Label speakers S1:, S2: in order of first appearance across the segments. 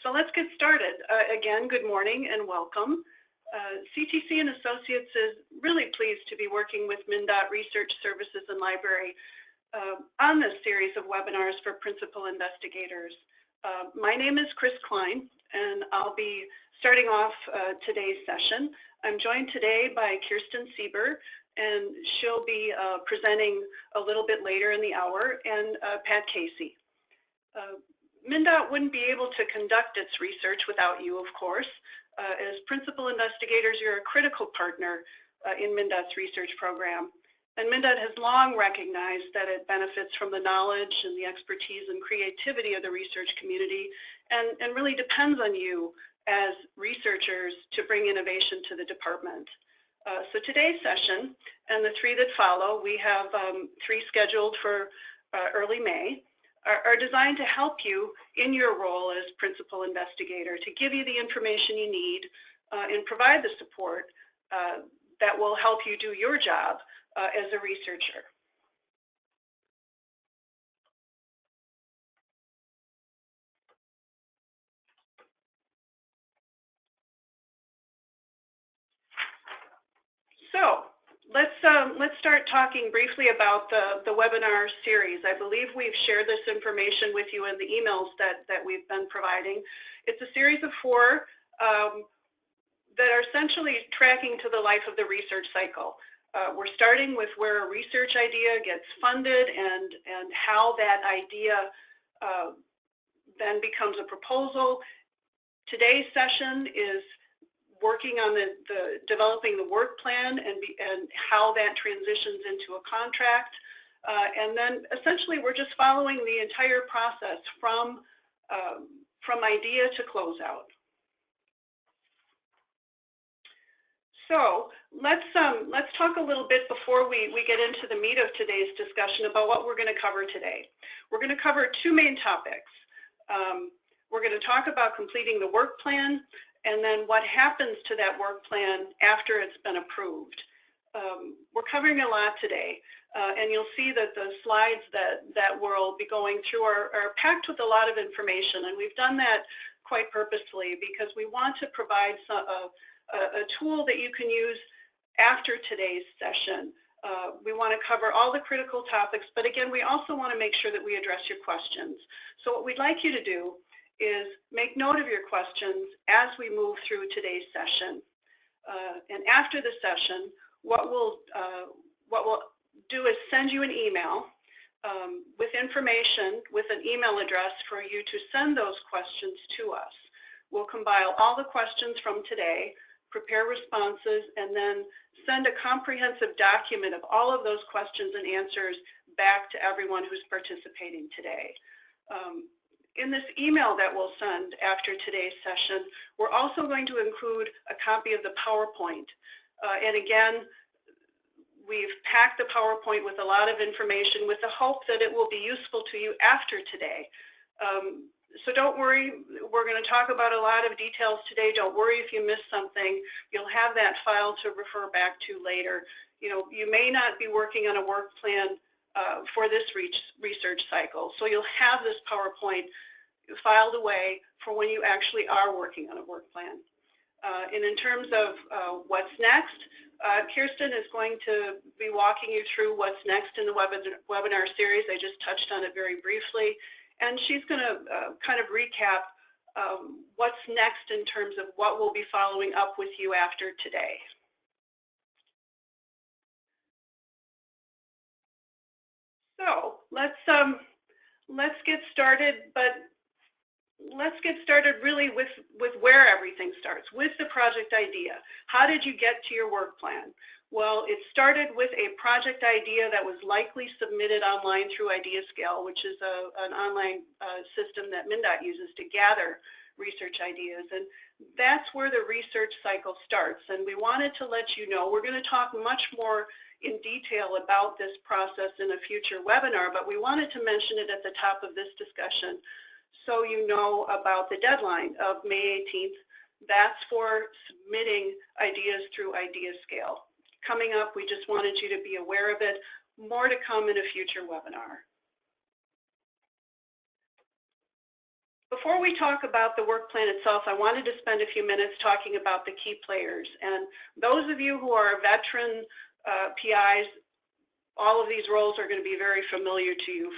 S1: So let's get started. Again, good morning and welcome. CTC and Associates is really pleased to be working with MnDOT Research Services and Library on this series of webinars for principal investigators. My name is Chris Klein, and I'll be starting off today's session. I'm joined today by Kirsten Sieber, and she'll be presenting a little bit later in the hour, and Pat Casey. MnDOT wouldn't be able to conduct its research without you, of course. As principal investigators, you're a critical partner in MnDOT's research program. And MnDOT has long recognized that it benefits from the knowledge and the expertise and creativity of the research community and really depends on you as researchers to bring innovation to the department. So today's session and the three that follow, we have three scheduled for early May, are designed to help you in your role as principal investigator, to give you the information you need and provide the support that will help you do your job as a researcher. So let's start talking briefly about the webinar series. I believe we've shared this information with you in the emails that we've been providing. It's a series of 4 that are essentially tracking to the life of the research cycle. We're starting with where a research idea gets funded and how that idea then becomes a proposal. Today's session is working on the developing the work plan and how that transitions into a contract. And then essentially we're just following the entire process from idea to closeout. So let's talk a little bit before we get into the meat of today's discussion about what we're going to cover today. We're going to cover 2 main topics. We're going to talk about completing the work plan and then what happens to that work plan after it's been approved. We're covering a lot today, and you'll see that the slides that we'll be going through are packed with a lot of information, and we've done that quite purposefully because we want to provide a tool that you can use after today's session. We want to cover all the critical topics, but again, we also want to make sure that we address your questions. So what we'd like you to do is make note of your questions as we move through today's session. And after the session, what we'll do is send you an email with information, with an email address for you to send those questions to us. We'll compile all the questions from today, prepare responses, and then send a comprehensive document of all of those questions and answers back to everyone who's participating today. In this email that we'll send after today's session, we're also going to include a copy of the PowerPoint. And again, we've packed the PowerPoint with a lot of information with the hope that it will be useful to you after today. So don't worry, we're going to talk about a lot of details today. Don't worry if you miss something. You'll have that file to refer back to later. You know, you may not be working on a work plan for this research cycle. So you'll have this PowerPoint filed away for when you actually are working on a work plan. And in terms of what's next, Kirsten is going to be walking you through what's next in the webinar series. I just touched on it very briefly. And she's going to kind of recap what's next in terms of what we'll be following up with you after today. So let's get started, but let's get started really with where everything starts, with the project idea. How did you get to your work plan? Well, it started with a project idea that was likely submitted online through IdeaScale, which is an online system that MnDOT uses to gather research ideas. And that's where the research cycle starts. And we wanted to let you know, we're going to talk much more in detail about this process in a future webinar, but we wanted to mention it at the top of this discussion so you know about the deadline of May 18th. That's for submitting ideas through IdeaScale. Coming up, we just wanted you to be aware of it. More to come in a future webinar. Before we talk about the work plan itself, I wanted to spend a few minutes talking about the key players. And those of you who are veteran PIs, all of these roles are going to be very familiar to you.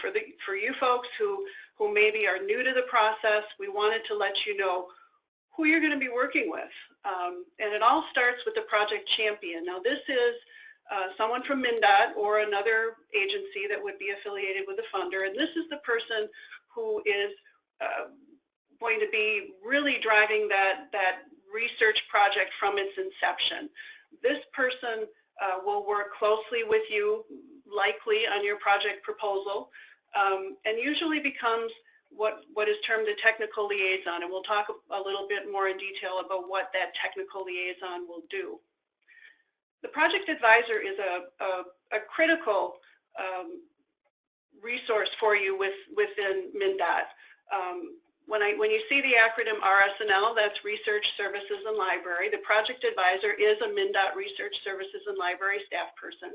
S1: For you folks who maybe are new to the process, we wanted to let you know who you're going to be working with. And it all starts with the project champion. Now this is someone from MnDOT or another agency that would be affiliated with a funder, and this is the person who is going to be really driving that research project from its inception. This person will work closely with you, likely on your project proposal, and usually becomes what is termed a technical liaison, and we'll talk a little bit more in detail about what that technical liaison will do. The project advisor is a critical resource for you within MnDOT. When you see the acronym RS&L, that's Research Services and Library. The project advisor is a MnDOT Research Services and Library staff person,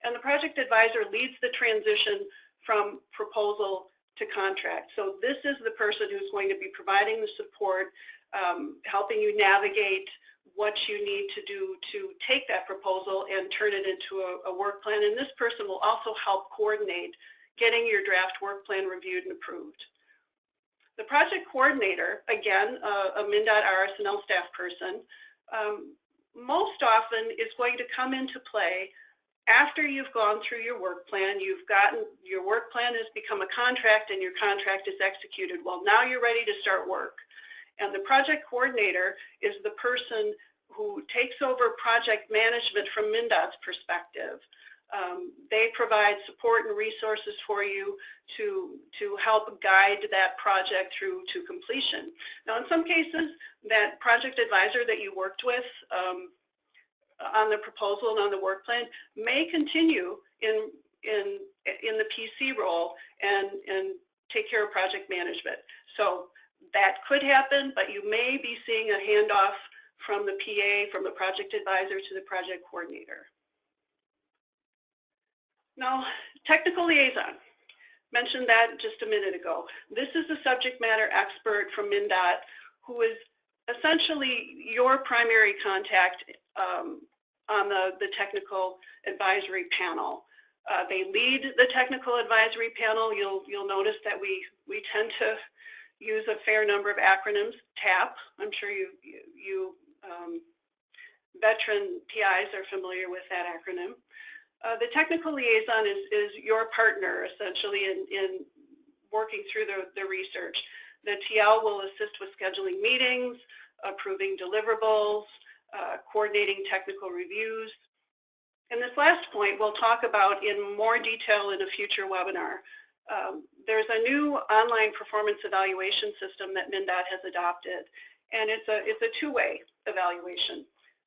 S1: and the project advisor leads the transition from proposal to contract. So this is the person who's going to be providing the support, helping you navigate what you need to do to take that proposal and turn it into a work plan. And this person will also help coordinate getting your draft work plan reviewed and approved. The project coordinator, again, a MnDOT RS&L staff person, most often is going to come into play after you've gone through your work plan. Your work plan has become a contract and your contract is executed. Well, now you're ready to start work. And the project coordinator is the person who takes over project management from MnDOT's perspective. They provide support and resources for you to help guide that project through to completion. Now, in some cases, that project advisor that you worked with on the proposal and on the work plan may continue in the PC role and take care of project management. So that could happen, but you may be seeing a handoff from the PA, from the project advisor to the project coordinator. Now, technical liaison. Mentioned that just a minute ago. This is a subject matter expert from MnDOT who is essentially your primary contact on the technical advisory panel. They lead the technical advisory panel. You'll notice that we tend to use a fair number of acronyms. TAP, I'm sure you veteran PIs are familiar with that acronym. The technical liaison is your partner essentially in working through the research. The TL will assist with scheduling meetings, approving deliverables, coordinating technical reviews. And this last point we'll talk about in more detail in a future webinar. There's a new online performance evaluation system that MnDOT has adopted, and it's a two-way evaluation.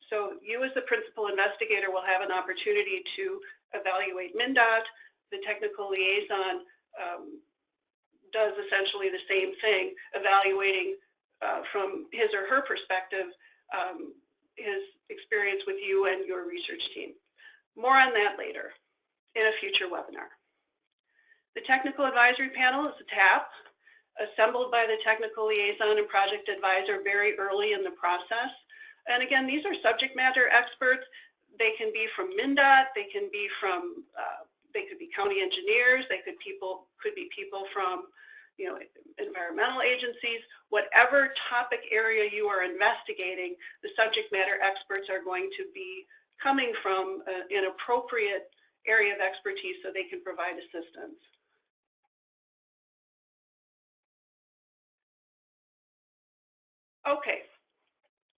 S1: So you as the principal investigator will have an opportunity to evaluate MnDOT. The technical liaison does essentially the same thing, evaluating from his or her perspective his experience with you and your research team. More on that later in a future webinar. The technical advisory panel is a TAP, assembled by the technical liaison and project advisor very early in the process. And again, these are subject matter experts. They can be from MnDOT, they can be from, they could be county engineers, they could be people from, environmental agencies. Whatever topic area you are investigating, the subject matter experts are going to be coming from an appropriate area of expertise so they can provide assistance. Okay.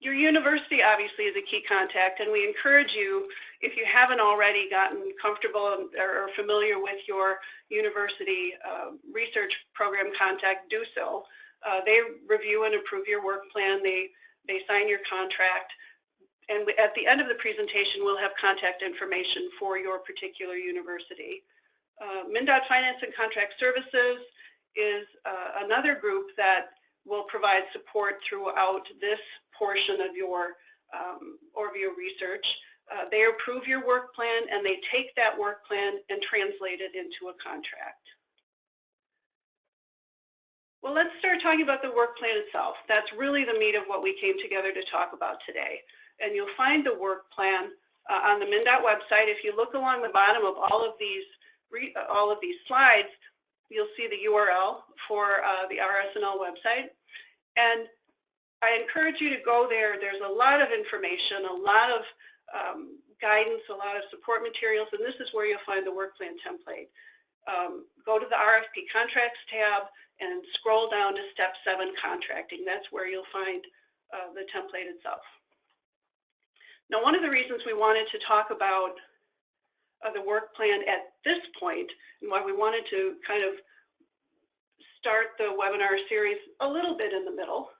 S1: Your university obviously is a key contact, and we encourage you, if you haven't already gotten comfortable or familiar with your university research program contact, do so. They review and approve your work plan, they sign your contract, and at the end of the presentation we'll have contact information for your particular university. MnDOT Finance and Contract Services is another group that will provide support throughout this portion of your research. They approve your work plan and they take that work plan and translate it into a contract. Well, let's start talking about the work plan itself. That's really the meat of what we came together to talk about today. And you'll find the work plan on the MnDOT website. If you look along the bottom of all of these slides, you'll see the URL for the RS&L website. And I encourage you to go there. There's a lot of information, a lot of guidance, a lot of support materials, and this is where you'll find the work plan template. Go to the RFP Contracts tab and scroll down to Step 7, Contracting. That's where you'll find the template itself. Now, one of the reasons we wanted to talk about the work plan at this point, and why we wanted to kind of start the webinar series a little bit in the middle,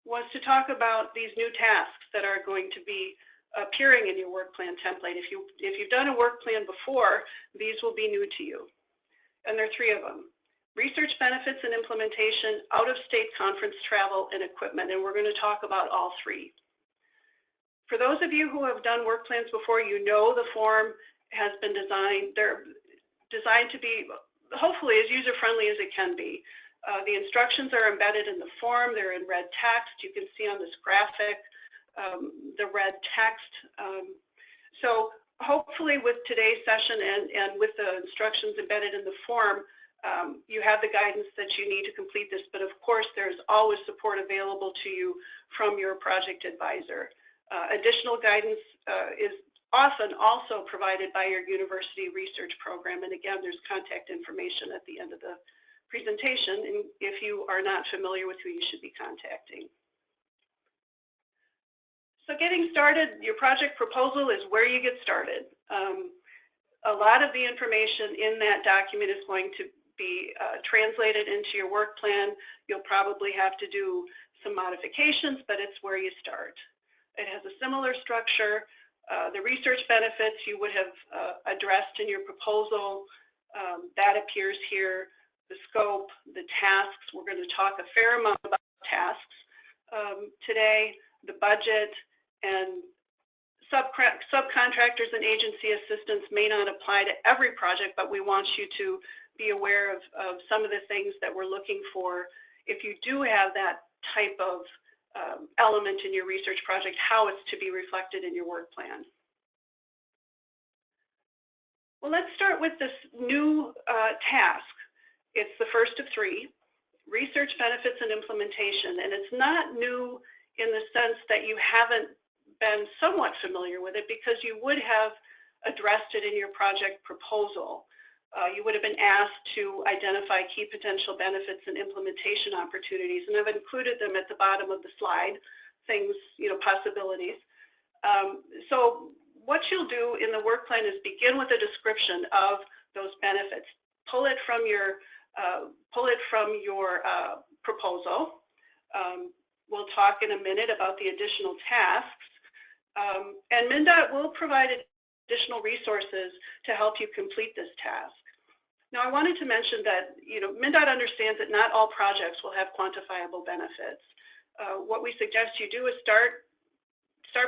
S1: was to talk about these new tasks that are going to be appearing in your work plan template. If you've done a work plan before, these will be new to you. And there are 3 of them: research benefits and implementation, out-of-state conference travel, and equipment. And we're going to talk about all 3. For those of you who have done work plans before, you know the form has been designed. They're designed to be hopefully as user-friendly as it can be. The instructions are embedded in the form. They're in red text. You can see on this graphic the red text. So hopefully with today's session and with the instructions embedded in the form, you have the guidance that you need to complete this. But of course, there's always support available to you from your project advisor. Additional guidance is often also provided by your university research program. And again, there's contact information at the end of the presentation, and if you are not familiar with who you should be contacting. So getting started, your project proposal is where you get started. A lot of the information in that document is going to be translated into your work plan. You'll probably have to do some modifications, but it's where you start. It has a similar structure. The research benefits you would have addressed in your proposal. That appears here. The scope, the tasks. We're going to talk a fair amount about tasks today. The budget, and subcontractors and agency assistance may not apply to every project, but we want you to be aware of some of the things that we're looking for if you do have that type of element in your research project, how it's to be reflected in your work plan. Well, let's start with this new task. It's the first of 3, research benefits and implementation. And it's not new in the sense that you haven't been somewhat familiar with it, because you would have addressed it in your project proposal. You would have been asked to identify key potential benefits and implementation opportunities, and I've included them at the bottom of the slide, things, possibilities. So what you'll do in the work plan is begin with a description of those benefits. Pull it from your proposal. We'll talk in a minute about the additional tasks. And MnDOT will provide additional resources to help you complete this task. Now, I wanted to mention that MnDOT understands that not all projects will have quantifiable benefits. What we suggest you do is start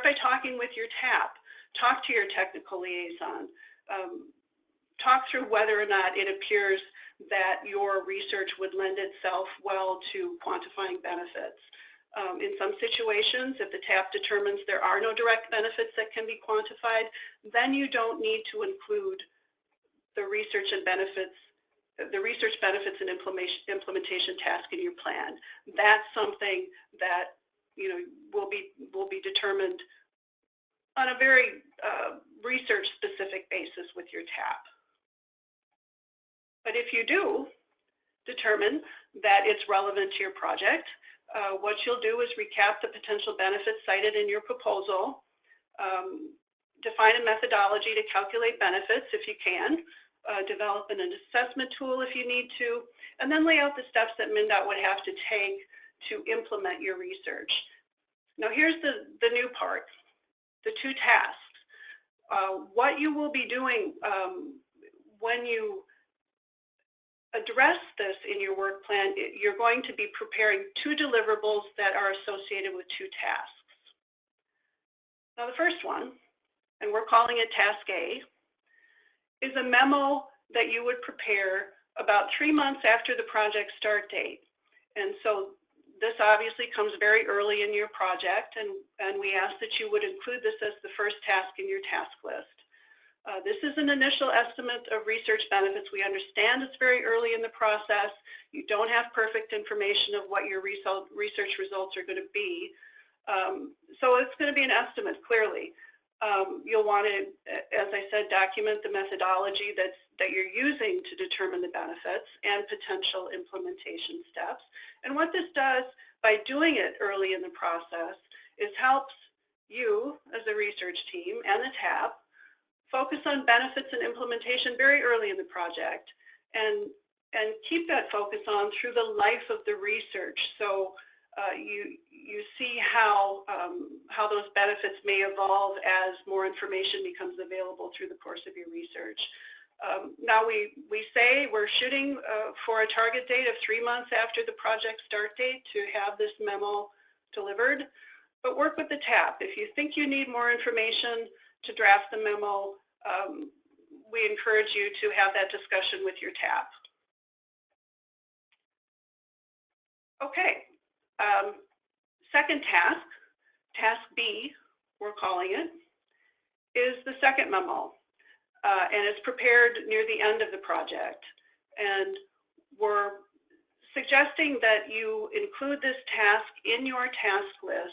S1: by talking with your TAP. Talk to your technical liaison. Talk through whether or not it appears that your research would lend itself well to quantifying benefits. In some situations, if the TAP determines there are no direct benefits that can be quantified, then you don't need to include the research benefits and implementation task in your plan. That's something that will be determined on a very research-specific basis with your TAP. But if you do determine that it's relevant to your project, what you'll do is recap the potential benefits cited in your proposal, define a methodology to calculate benefits if you can, develop an assessment tool if you need to, and then lay out the steps that MnDOT would have to take to implement your research. Now here's the new part, the 2 tasks. What you will be doing when you address this in your work plan, you're going to be preparing 2 deliverables that are associated with 2 tasks. Now the first one, and we're calling it Task A, is a memo that you would prepare about 3 months after the project start date. And so this obviously comes very early in your project, and we ask that you would include this as the first task in your task list. This is an initial estimate of research benefits. We understand it's very early in the process. You don't have perfect information of what your research results are going to be. So it's going to be an estimate, clearly. You'll want to, as I said, document the methodology that you're using to determine the benefits and potential implementation steps. And what this does by doing it early in the process is helps you as a research team and the TAP focus on benefits and implementation very early in the project and keep that focus on through the life of the research. So you see how those benefits may evolve as more information becomes available through the course of your research. Now we say we're shooting for a target date of 3 months after the project start date to have this memo delivered, but work with the TAP. If you think you need more information to draft the memo, we encourage you to have that discussion with your TAP. Okay, second task, task B, we're calling it, is the second memo. And it's prepared near the end of the project. And we're suggesting that you include this task in your task lists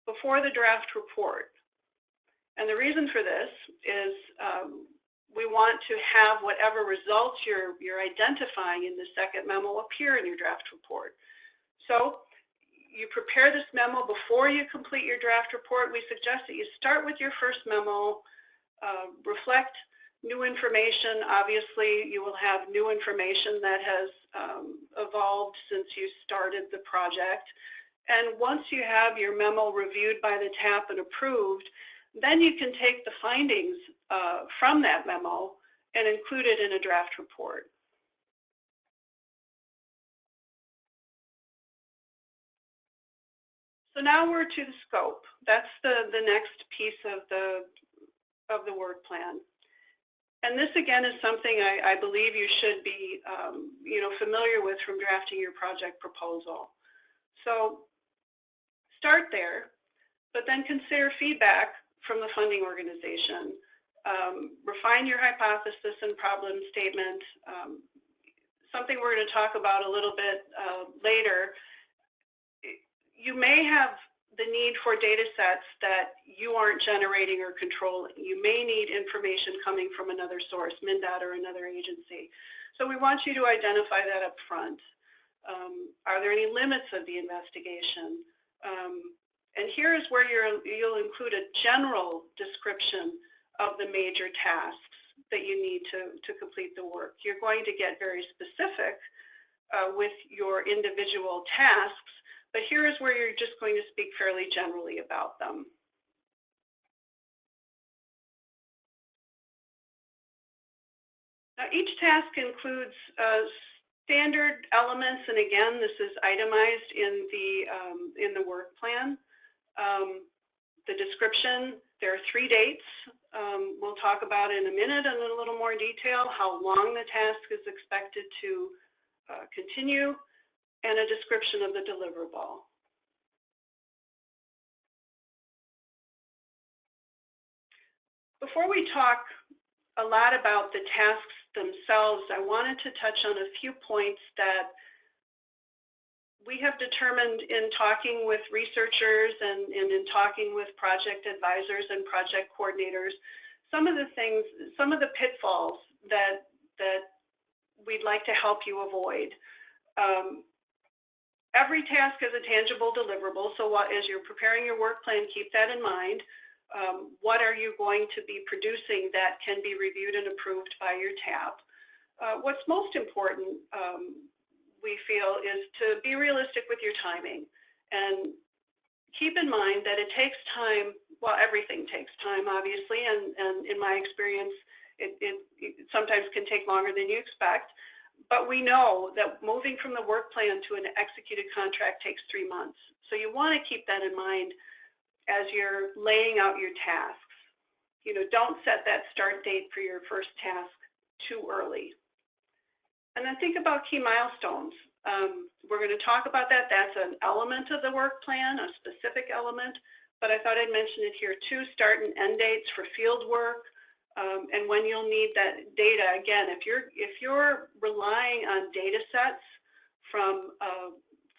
S1: before the draft report. And the reason for this is we want to have whatever results you're identifying in the second memo appear in your draft report. So you prepare this memo before you complete your draft report. We suggest that you start with your first memo, reflect new information. Obviously, you will have new information that has evolved since you started the project. And once you have your memo reviewed by the TAP and approved, then you can take the findings from that memo and include it in a draft report. So now we're to the scope. That's the next piece of the work plan. And this again is something I believe you should be familiar with from drafting your project proposal. So start there, but then consider feedback from the funding organization. Refine your hypothesis and problem statement. Something we're going to talk about a little bit later. You may have the need for data sets that you aren't generating or controlling. You may need information coming from another source, MnDOT or another agency. So we want you to identify that up front. Are there any limits of the investigation? And here is where you'll include a general description of the major tasks that you need to complete the work. You're going to get very specific with your individual tasks, but here is where you're just going to speak fairly generally about them. Now, each task includes standard elements, and again, this is itemized in the work plan. The description, there are 3 dates. We'll talk about in a minute in a little more detail how long the task is expected to continue, and a description of the deliverable. Before we talk a lot about the tasks themselves, I wanted to touch on a few points that we have determined in talking with researchers and in talking with project advisors and project coordinators, some of the pitfalls that we'd like to help you avoid. Every task is a tangible deliverable, so as you're preparing your work plan, keep that in mind. What are you going to be producing that can be reviewed and approved by your TAP? What's most important, we feel, is to be realistic with your timing. And keep in mind that it takes time. Well, everything takes time, obviously, and in my experience, it sometimes can take longer than you expect. But we know that moving from the work plan to an executed contract takes 3 months. So you want to keep that in mind as you're laying out your tasks. Don't set that start date for your first task too early. And then think about key milestones. we're going to talk about that. That's an element of the work plan, a specific element, but I thought I'd mention it here too. Start and end dates for field work, and when you'll need that data. Again, if you're relying on data sets from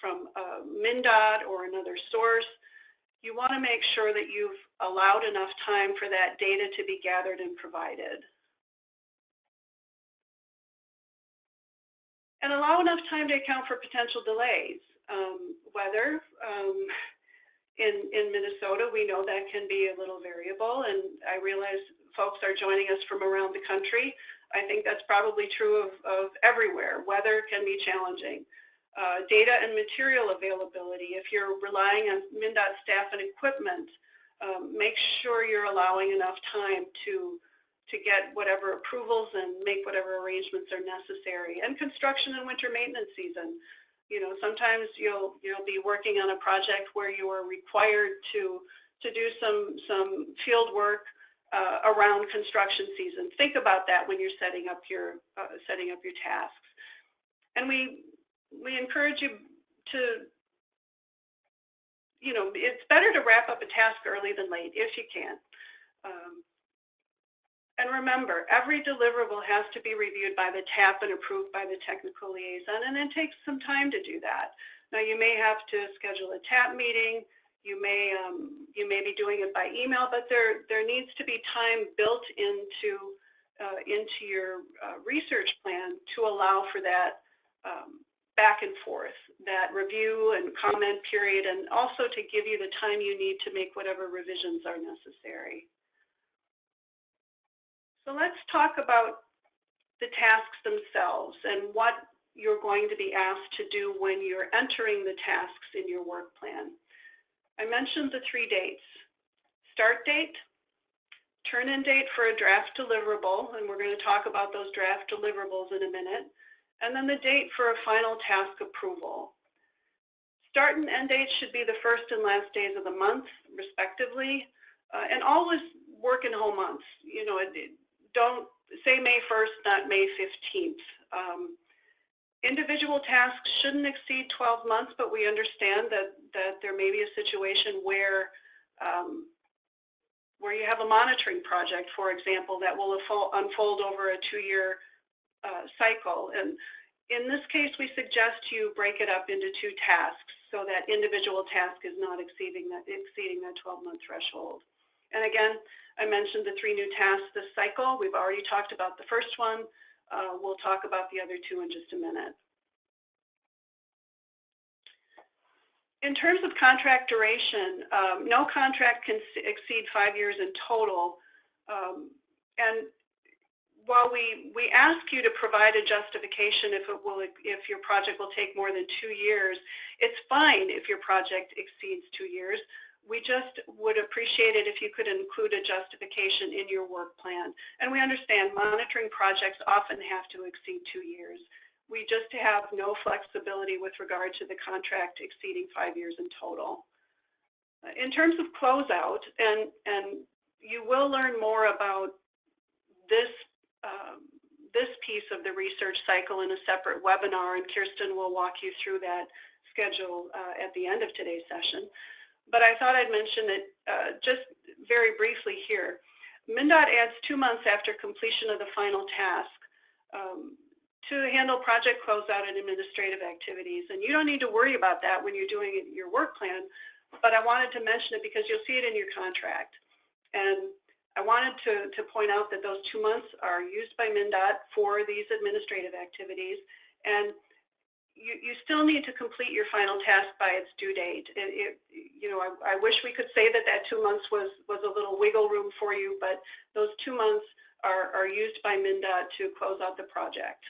S1: MnDOT or another source, you want to make sure that you've allowed enough time for that data to be gathered and provided. And allow enough time to account for potential delays. Weather, in Minnesota, we know that can be a little variable, and I realize folks are joining us from around the country. I think that's probably true of everywhere. Weather can be challenging. Data and material availability. If you're relying on MnDOT staff and equipment, make sure you're allowing enough time to get whatever approvals and make whatever arrangements are necessary. And construction and winter maintenance season. You know, sometimes you'll be working on a project where you are required to do some field work around construction season. Think about that when you're setting up your tasks. And we encourage you to, you know, it's better to wrap up a task early than late if you can. And remember, every deliverable has to be reviewed by the TAP and approved by the technical liaison, and it takes some time to do that. Now, you may have to schedule a TAP meeting. You may be doing it by email, but there needs to be time built into your research plan to allow for that back and forth, that review and comment period, and also to give you the time you need to make whatever revisions are necessary. So let's talk about the tasks themselves and what you're going to be asked to do when you're entering the tasks in your work plan. I mentioned the 3 dates: start date, turn-in date for a draft deliverable, and we're going to talk about those draft deliverables in a minute, and then the date for a final task approval. Start and end dates should be the first and last days of the month, respectively, and always work in whole months. You know, don't say May 1st, not May 15th. Individual tasks shouldn't exceed 12 months, but we understand that there may be a situation where you have a monitoring project, for example, that will unfold over a 2-year cycle. And in this case, we suggest you break it up into 2 tasks so that individual task is not exceeding that 12-month threshold. And again, I mentioned the 3 new tasks this cycle. We've already talked about the first one. We'll talk about the other 2 in just a minute. In terms of contract duration, no contract can exceed 5 years in total. And while we ask you to provide a justification if your project will take more than 2 years, it's fine if your project exceeds 2 years. We just would appreciate it if you could include a justification in your work plan. And we understand monitoring projects often have to exceed 2 years. We just have no flexibility with regard to the contract exceeding 5 years in total. In terms of closeout, and you will learn more about this piece of the research cycle in a separate webinar, and Kirsten will walk you through that schedule at the end of today's session. But I thought I'd mention it just very briefly here. MnDOT adds 2 months after completion of the final task to handle project closeout and administrative activities. And you don't need to worry about that when you're doing your work plan, but I wanted to mention it because you'll see it in your contract. And I wanted to point out that those 2 months are used by MnDOT for these administrative activities, and you still need to complete your final task by its due date. You know, I wish we could say that 2 months was a little wiggle room for you, but those 2 months are used by MnDOT to close out the project.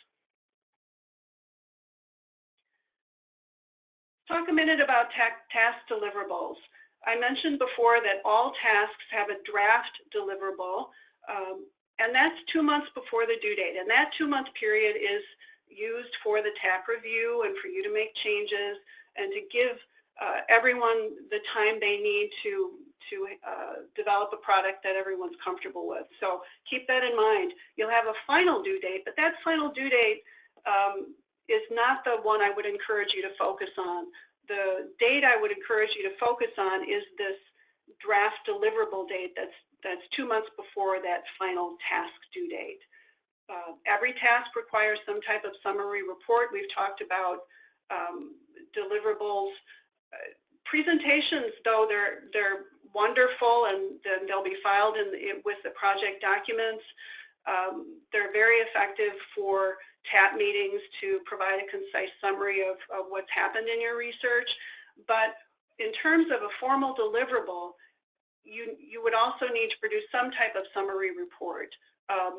S1: Talk a minute about task deliverables. I mentioned before that all tasks have a draft deliverable, and that's 2 months before the due date. And that 2-month period is used for the TAP review and for you to make changes and to give everyone the time they need to develop a product that everyone's comfortable with. So keep that in mind. You'll have a final due date, but that final due date is not the one I would encourage you to focus on. The date I would encourage you to focus on is this draft deliverable date that's 2 months before that final task due date. Every task requires some type of summary report. We've talked about deliverables. Presentations, though, they're wonderful, and then they'll be filed with the project documents. They're very effective for TAP meetings to provide a concise summary of what's happened in your research. But in terms of a formal deliverable, you would also need to produce some type of summary report,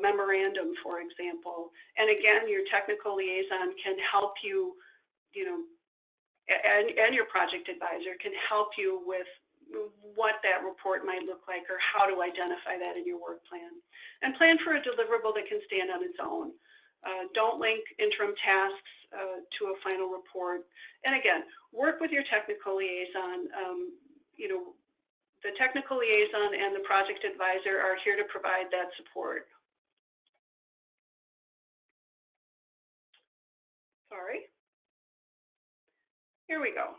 S1: memorandum, for example. And again, your technical liaison can help you, and your project advisor can help you with what that report might look like or how to identify that in your work plan. And plan for a deliverable that can stand on its own. Don't link interim tasks to a final report. And again, work with your technical liaison. The technical liaison and the project advisor are here to provide that support. Sorry. Here we go.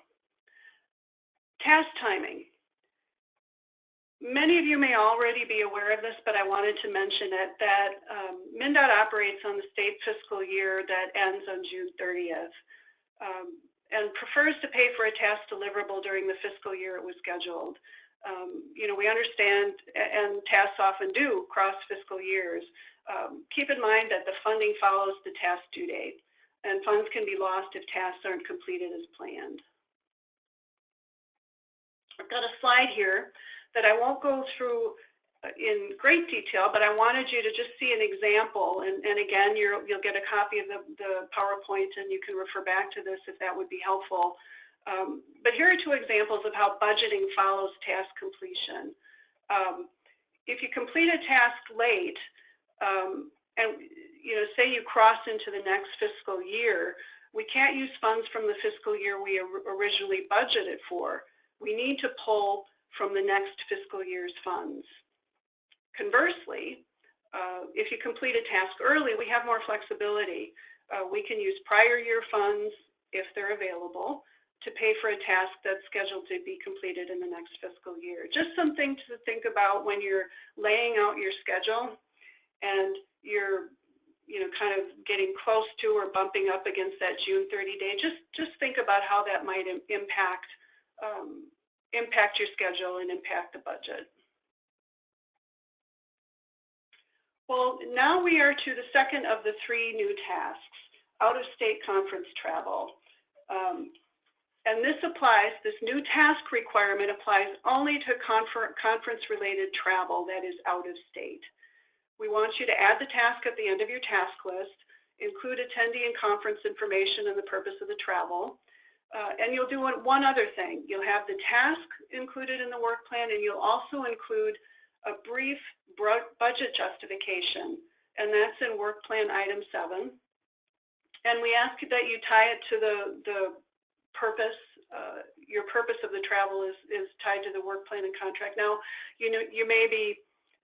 S1: Task timing. Many of you may already be aware of this, but I wanted to mention it, that MnDOT operates on the state fiscal year that ends on June 30th and prefers to pay for a task deliverable during the fiscal year it was scheduled. We understand, and tasks often do cross fiscal years. Keep in mind that the funding follows the task due date, and funds can be lost if tasks aren't completed as planned. I've got a slide here that I won't go through in great detail, but I wanted you to just see an example. And again, you'll get a copy of the PowerPoint, and you can refer back to this if that would be helpful. But here are two examples of how budgeting follows task completion. If you complete a task late, and say you cross into the next fiscal year, we can't use funds from the fiscal year we originally budgeted for. We need to pull from the next fiscal year's funds. Conversely, if you complete a task early, we have more flexibility. We can use prior year funds, if they're available, to pay for a task that's scheduled to be completed in the next fiscal year. Just something to think about when you're laying out your schedule and you're kind of getting close to or bumping up against that June 30 day. Just think about how that might impact your schedule and impact the budget. Well, now we are to the second of the three new tasks, out-of-state conference travel. And this new task requirement applies only to conference-related travel that is out of state. We want you to add the task at the end of your task list, include attendee and conference information and the purpose of the travel, and you'll do one other thing. You'll have the task included in the work plan, and you'll also include a brief budget justification, and that's in work plan item 7. And we ask that you tie it to the purpose. Your purpose of the travel is tied to the work plan and contract. Now, you may be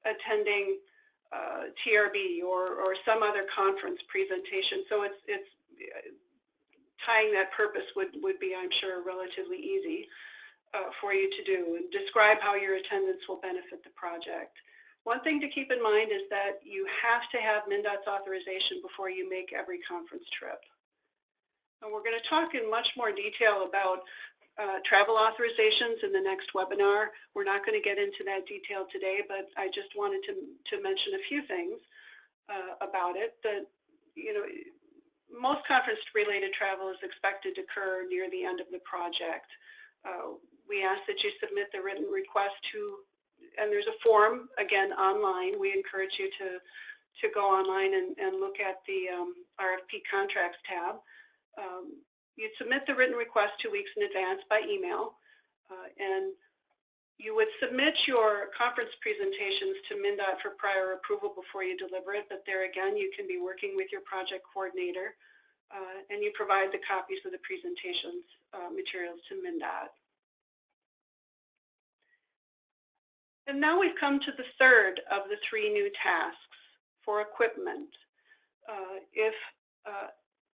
S1: attending TRB or some other conference presentation, so it's tying that purpose would be, I'm sure, relatively easy for you to do, and describe how your attendance will benefit the project. One thing to keep in mind is that you have to have MnDOT's authorization before you make every conference trip. And we're going to talk in much more detail about travel authorizations in the next webinar. We're not going to get into that detail today, but I just wanted to mention a few things about it. That most conference-related travel is expected to occur near the end of the project. We ask that you submit the written request and there's a form, again, online. We encourage you to go online and look at the RFP contracts tab. You'd submit the written request 2 weeks in advance by email, and you would submit your conference presentations to MnDOT for prior approval before you deliver it, but there again, you can be working with your project coordinator, and you provide the copies of the presentations materials to MnDOT. And now we've come to the third of the three new tasks for equipment. If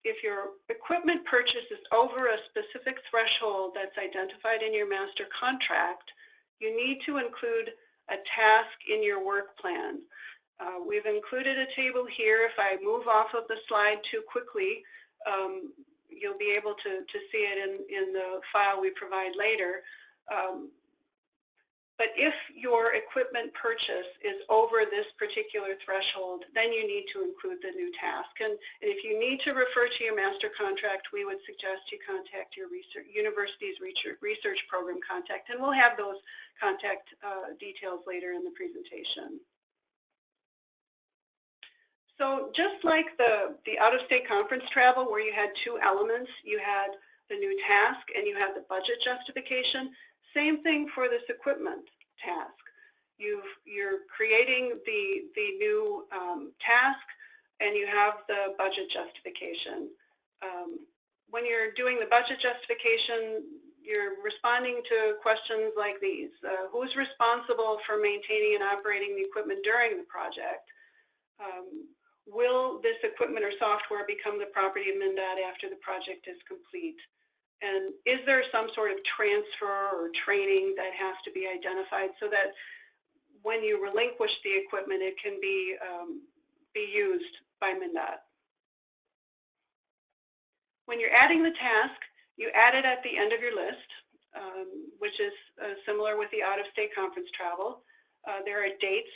S1: if your equipment purchase is over a specific threshold that's identified in your master contract, you need to include a task in your work plan. We've included a table here. If I move off of the slide too quickly, you'll be able to see it in the file we provide later. But if your equipment purchase is over this particular threshold, then you need to include the new task. And if you need to refer to your master contract, we would suggest you contact your university's research program contact, and we'll have those contact details later in the presentation. So just like the out-of-state conference travel where you had two elements, you had the new task and you had the budget justification, same thing for this equipment task. You're creating the new task and you have the budget justification. When you're doing the budget justification, you're responding to questions like these. Who's responsible for maintaining and operating the equipment during the project? Will this equipment or software become the property of MnDOT after the project is complete? And is there some sort of transfer or training that has to be identified so that when you relinquish the equipment, it can be used by MnDOT? When you're adding the task, you add it at the end of your list, which is similar with the out-of-state conference travel. There are dates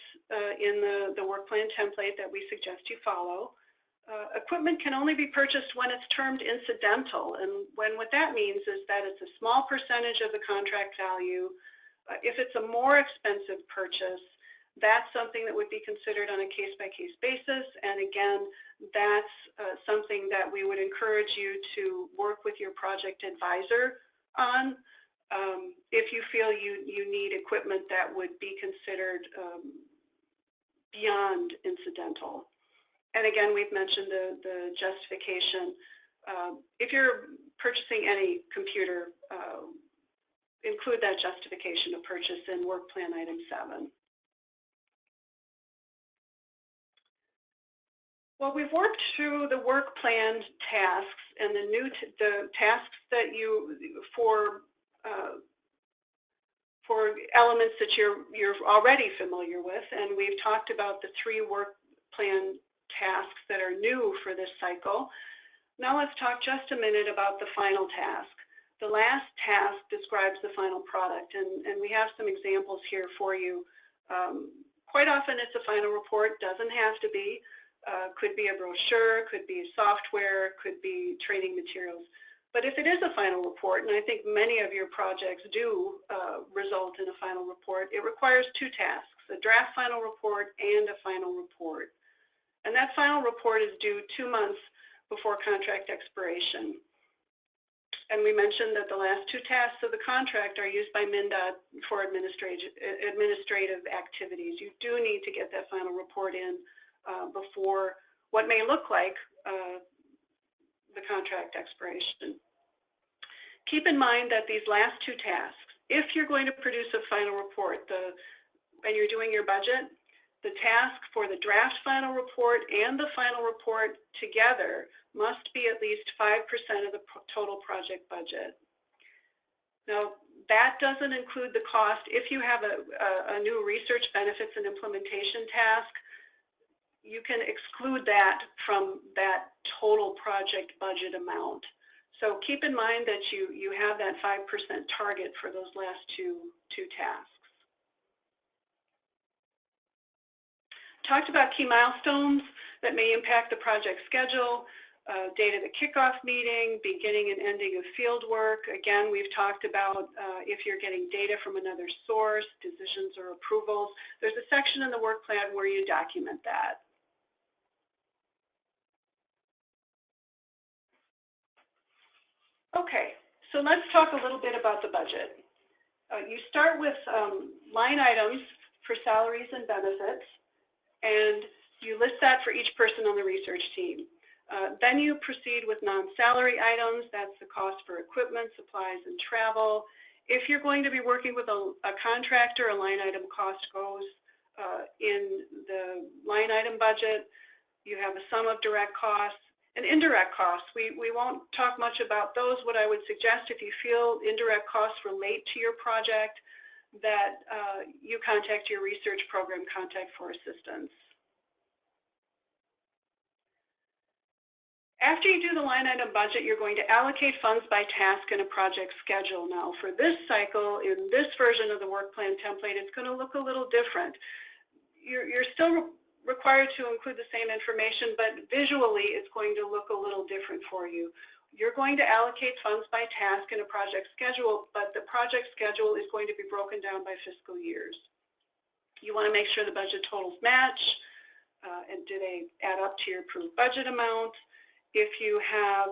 S1: in the work plan template that we suggest you follow. Equipment can only be purchased when it's termed incidental, and what that means is that it's a small percentage of the contract value. If it's a more expensive purchase, that's something that would be considered on a case-by-case basis, and again, that's something that we would encourage you to work with your project advisor on if you feel you need equipment that would be considered beyond incidental. And again, we've mentioned the justification. If you're purchasing any computer, include that justification of purchase in work plan item 7. Well, we've worked through the work plan tasks and the tasks that for elements that you're already familiar with, and we've talked about the 3 work plan tasks that are new for this cycle. Now let's talk just a minute about the final task. The last task describes the final product, and we have some examples here for you. Quite often it's a final report, doesn't have to be. Could be a brochure, could be software, could be training materials. But if it is a final report, and I think many of your projects do result in a final report, it requires 2 tasks, a draft final report and a final report. And that final report is due 2 months before contract expiration. And we mentioned that the last 2 tasks of the contract are used by MnDOT for administrative activities. You do need to get that final report in before what may look like the contract expiration. Keep in mind that these last 2 tasks, if you're going to produce a final report and you're doing your budget, the task for the draft final report and the final report together must be at least 5% of the total project budget. Now, that doesn't include the cost. If you have a new research benefits and implementation task, you can exclude that from that total project budget amount. So keep in mind that you have that 5% target for those last two tasks. Talked about key milestones that may impact the project schedule, date of the kickoff meeting, beginning and ending of field work. Again, we've talked about if you're getting data from another source, decisions or approvals. There's a section in the work plan where you document that. Okay, so let's talk a little bit about the budget. You start with line items for salaries and benefits, and you list that for each person on the research team. Then you proceed with non-salary items. That's the cost for equipment, supplies, and travel. If you're going to be working with a contractor, a line item cost goes in the line item budget. You have a sum of direct costs, And indirect costs, we won't talk much about those. What I would suggest, if you feel indirect costs relate to your project, that you contact your research program contact for assistance. After you do the line item budget, you're going to allocate funds by task in a project schedule. Now, for this cycle, in this version of the work plan template, it's going to look a little different. You're still required to include the same information, but visually it's going to look a little different for you. You're going to allocate funds by task in a project schedule, but the project schedule is going to be broken down by fiscal years. You want to make sure the budget totals match, and do they add up to your approved budget amount. If you have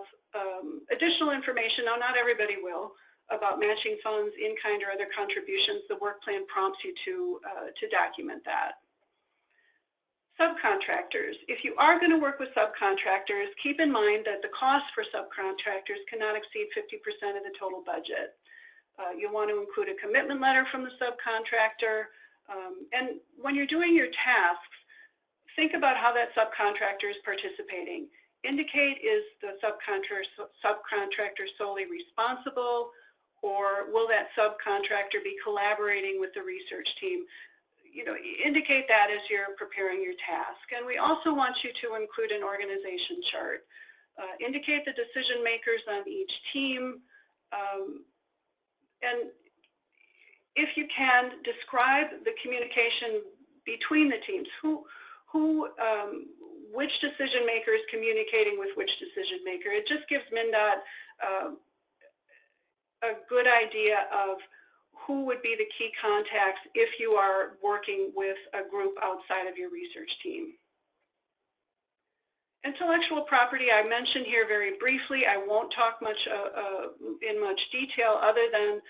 S1: additional information, now not everybody will, about matching funds, in-kind or other contributions, the work plan prompts you to document that. Subcontractors. If you are going to work with subcontractors, keep in mind that the cost for subcontractors cannot exceed 50% of the total budget. You'll want to include a commitment letter from the subcontractor. And when you're doing your tasks, think about how that subcontractor is participating. Indicate, is the subcontractor solely responsible, or will that subcontractor be collaborating with the research team? You know, indicate that as you're preparing your task. And we also want you to include an organization chart. Indicate the decision makers on each team, and if you can, describe the communication between the teams. Which decision maker is communicating with which decision maker? It just gives MnDOT a good idea of who would be the key contacts if you are working with a group outside of your research team. Intellectual property, I mentioned here very briefly. I won't talk much in much detail other than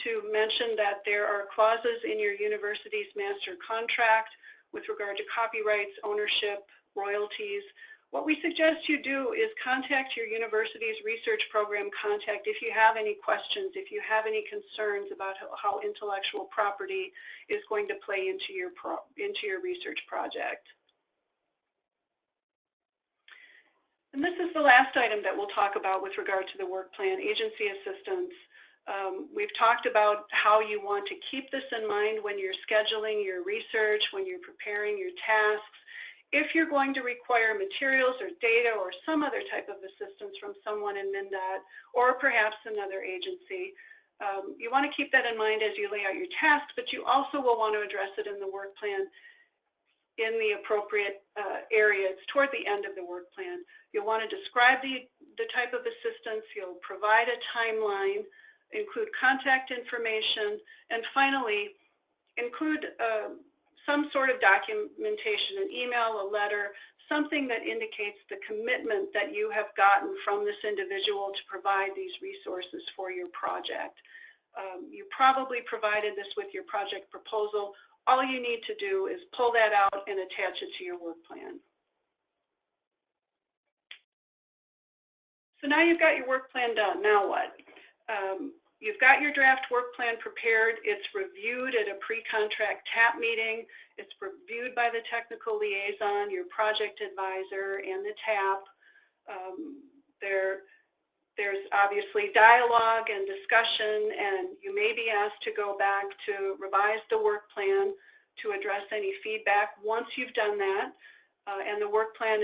S1: to mention that there are clauses in your university's master contract with regard to copyrights, ownership, royalties. What we suggest you do is contact your university's research program contact if you have any questions, if you have any concerns about how intellectual property is going to play into your research project. And this is the last item that we'll talk about with regard to the work plan, agency assistance. We've talked about how you want to keep this in mind when you're scheduling your research, when you're preparing your tasks. If you're going to require materials or data or some other type of assistance from someone in MnDOT or perhaps another agency, you want to keep that in mind as you lay out your tasks, but you also will want to address it in the work plan in the appropriate areas toward the end of the work plan. You'll want to describe the type of assistance, you'll provide a timeline, include contact information, and finally include some sort of documentation, an email, a letter, something that indicates the commitment that you have gotten from this individual to provide these resources for your project. You probably provided this with your project proposal. All you need to do is pull that out and attach it to your work plan. So now you've got your work plan done. Now what? You've got your draft work plan prepared. It's reviewed at a pre-contract TAP meeting. It's reviewed by the technical liaison, your project advisor, and the TAP. There's obviously dialogue and discussion, and you may be asked to go back to revise the work plan to address any feedback. Once you've done that, and the work plan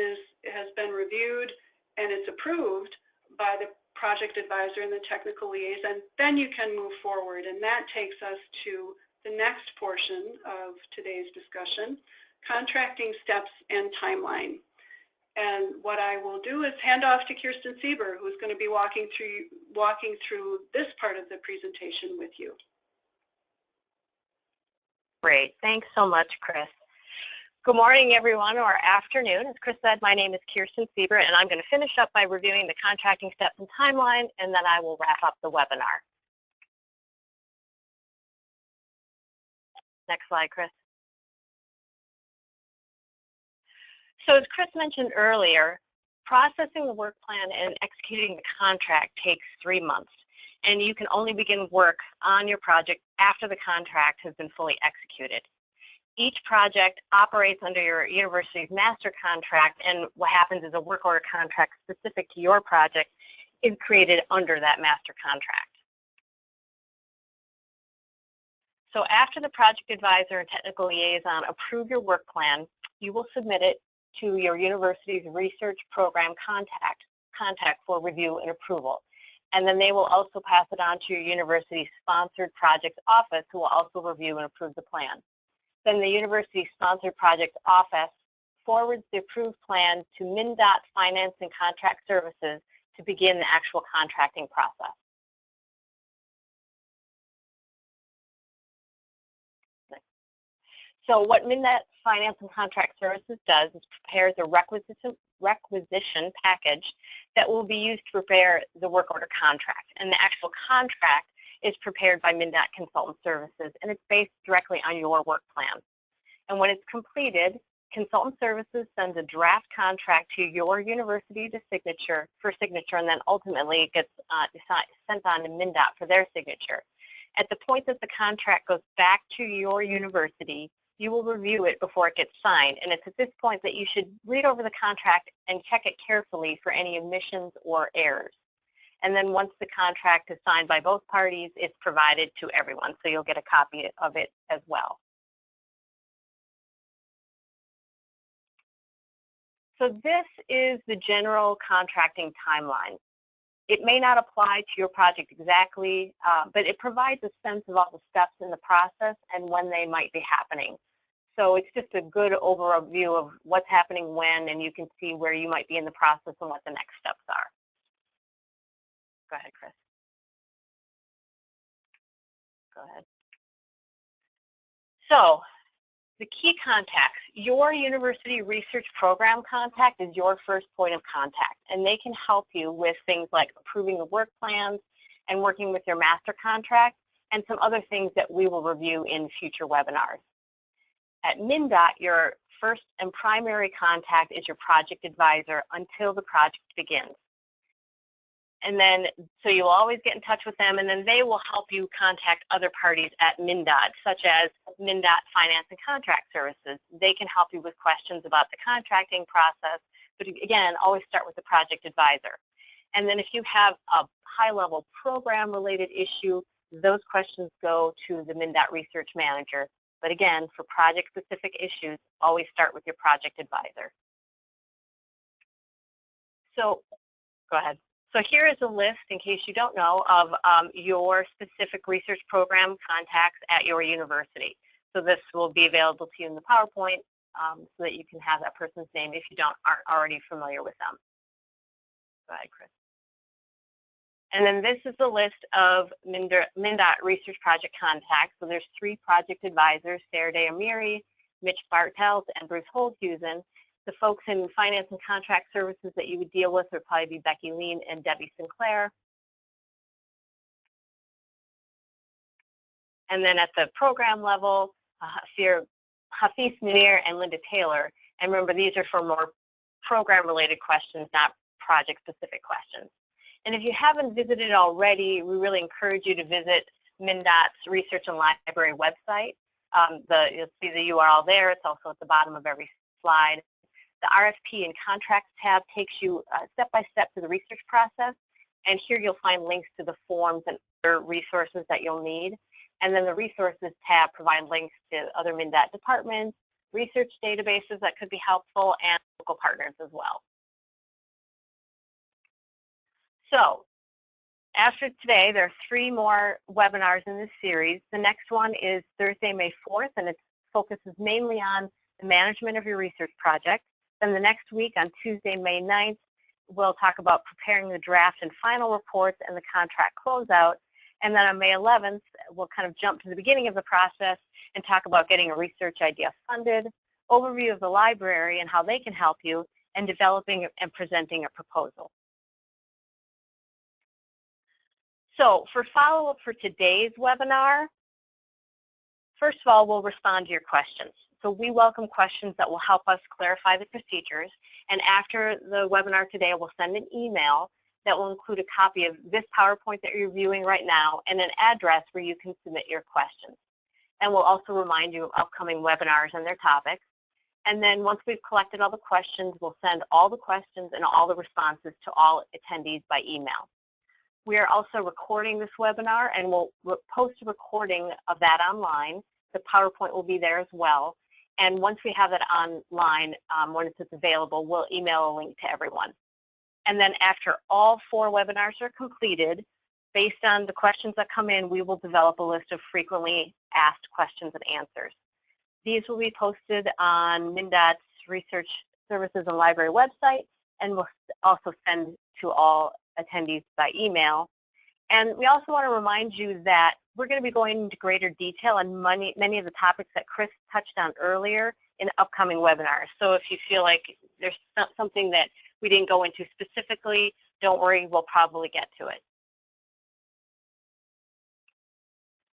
S1: has been reviewed and it's approved by the project advisor and the technical liaison, then you can move forward. And that takes us to the next portion of today's discussion, contracting steps and timeline. And what I will do is hand off to Kirsten Sieber, who's going to be walking through this part of the presentation with you.
S2: Great. Thanks so much, Chris. Good morning, everyone, or afternoon. As Chris said, my name is Kirsten Sieber, and I'm going to finish up by reviewing the contracting steps and timeline, and then I will wrap up the webinar. Next slide, Chris. So as Chris mentioned earlier, processing the work plan and executing the contract takes 3 months, and you can only begin work on your project after the contract has been fully executed. Each project operates under your university's master contract, and what happens is a work order contract specific to your project is created under that master contract. So after the project advisor and technical liaison approve your work plan, you will submit it to your university's research program contact for review and approval. And then they will also pass it on to your university's sponsored projects office, who will also review and approve the plan. Then the university sponsored project office forwards the approved plan to MnDOT Finance and Contract Services to begin the actual contracting process. So what MnDOT Finance and Contract Services does is prepares a requisition package that will be used to prepare the work order contract. And the actual contract is prepared by MnDOT Consultant Services, and it's based directly on your work plan. And when it's completed, Consultant Services sends a draft contract to your university for signature, and then ultimately it gets sent on to MnDOT for their signature. At the point that the contract goes back to your university, you will review it before it gets signed, and it's at this point that you should read over the contract and check it carefully for any omissions or errors. And then once the contract is signed by both parties, it's provided to everyone, so you'll get a copy of it as well. So this is the general contracting timeline. It may not apply to your project exactly, but it provides a sense of all the steps in the process and when they might be happening. So it's just a good overview of what's happening when, and you can see where you might be in the process and what the next steps are. Go ahead, Chris. Go ahead. So the key contacts, your university research program contact is your first point of contact, and they can help you with things like approving the work plans and working with your master contract and some other things that we will review in future webinars. At MnDOT, your first and primary contact is your project advisor until the project begins. And then, so you'll always get in touch with them, and then they will help you contact other parties at MnDOT, such as MnDOT Finance and Contract Services. They can help you with questions about the contracting process, but again, always start with the project advisor. And then if you have a high-level program-related issue, those questions go to the MnDOT research manager. But again, for project-specific issues, always start with your project advisor. So, go ahead. So here is a list, in case you don't know, of your specific research program contacts at your university. So this will be available to you in the PowerPoint so that you can have that person's name if you aren't already familiar with them. Go ahead, Chris. And then this is the list of MnDOT research project contacts. So there's 3 project advisors, Faraday Amiri, Mitch Bartels, and Bruce Holthusen. The folks in finance and contract services that you would deal with would probably be Becky Lean and Debbie Sinclair. And then at the program level, Hafiz Munir and Linda Taylor. And remember, these are for more program-related questions, not project-specific questions. And if you haven't visited already, we really encourage you to visit MnDOT's Research and Library website. You'll see the URL there. It's also at the bottom of every slide. The RFP and Contracts tab takes you step-by-step through the research process. And here you'll find links to the forms and other resources that you'll need. And then the Resources tab provides links to other MnDOT departments, research databases that could be helpful, and local partners as well. So after today, there are 3 more webinars in this series. The next one is Thursday, May 4th, and it focuses mainly on the management of your research project. Then the next week, on Tuesday, May 9th, we'll talk about preparing the draft and final reports and the contract closeout. And then on May 11th, we'll kind of jump to the beginning of the process and talk about getting a research idea funded, overview of the library and how they can help you, and developing and presenting a proposal. So for follow-up for today's webinar, first of all, we'll respond to your questions. So we welcome questions that will help us clarify the procedures. And after the webinar today, we'll send an email that will include a copy of this PowerPoint that you're viewing right now and an address where you can submit your questions. and we'll also remind you of upcoming webinars and their topics. And then once we've collected all the questions, we'll send all the questions and all the responses to all attendees by email. We are also recording this webinar, and we'll post a recording of that online. The PowerPoint will be there as well. And once we have that online, when it's available, we'll email a link to everyone. And then after all 4 webinars are completed, based on the questions that come in, we will develop a list of frequently asked questions and answers. These will be posted on MnDOT's Research Services and Library website, and we'll also send to all attendees by email. And we also want to remind you that we're going to be going into greater detail on many of the topics that Chris touched on earlier in upcoming webinars. So if you feel like there's something that we didn't go into specifically, don't worry, we'll probably get to it.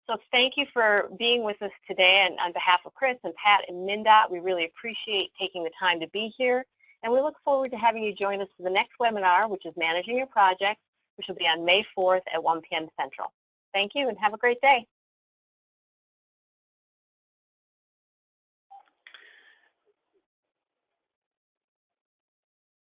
S2: So thank you for being with us today, and on behalf of Chris and Pat and MnDOT, we really appreciate taking the time to be here, and we look forward to having you join us for the next webinar, which is Managing Your Project, which will be on May 4th at 1 p.m. Central. Thank you and have a great day.